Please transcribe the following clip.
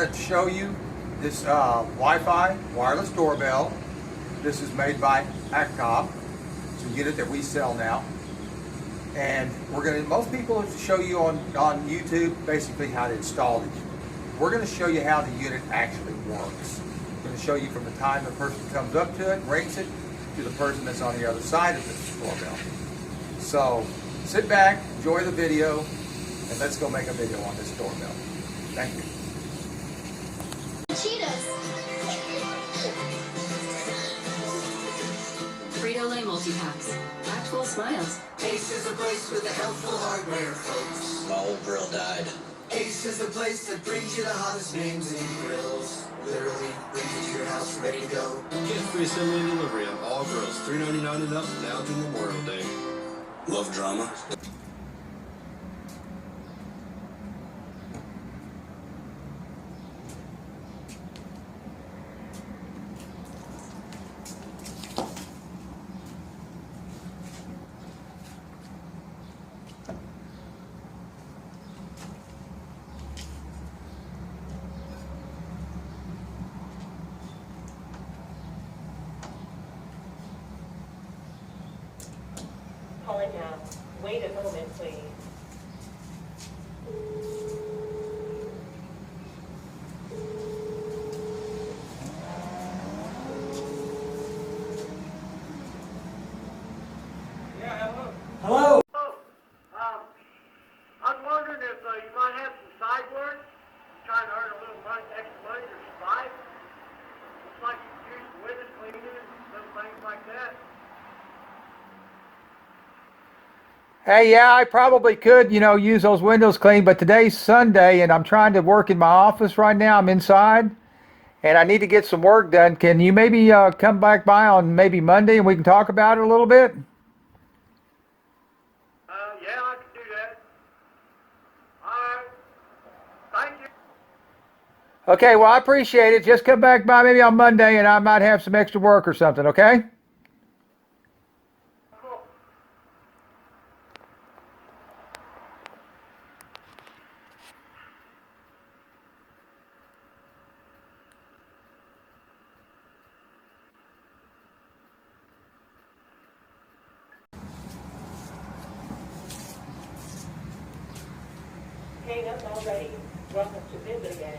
going to show you this Wi-Fi wireless doorbell. This is made by Actop. It's a unit that we sell now. And most people show you on YouTube basically how to install the unit. We're going to show you how the unit actually works. We're going to show you from the time the person comes up to it, rings it, to the person that's on the other side of this doorbell. So sit back, enjoy the video, and let's go make a video on this doorbell. Thank you. Cheetahs. Frito-Lay multi-packs. Packed full of smiles. Ace is a place with the helpful hardware, folks. My old grill died. Ace is the place that brings you the hottest names in grills. Literally brings you to your house ready to go. Get free assembly and delivery on all grills. $3.99 and up now through Memorial Day. Love drama? Calling now. Wait a moment, please. Yeah, hello. Hello. Oh, I was wondering if you might have some side work, trying to earn a little money, extra money to survive. Looks like you could use window cleaning and little things like that. Hey, yeah, I probably could, use those windows clean, but today's Sunday and I'm trying to work in my office right now. I'm inside and I need to get some work done. Can you maybe come back by on maybe Monday and we can talk about it a little bit? Yeah, I can do that. Alright. Thank you. Okay, well, I appreciate it. Just come back by maybe on Monday and I might have some extra work or something, okay? Cool. Hang up already. Welcome to visit again.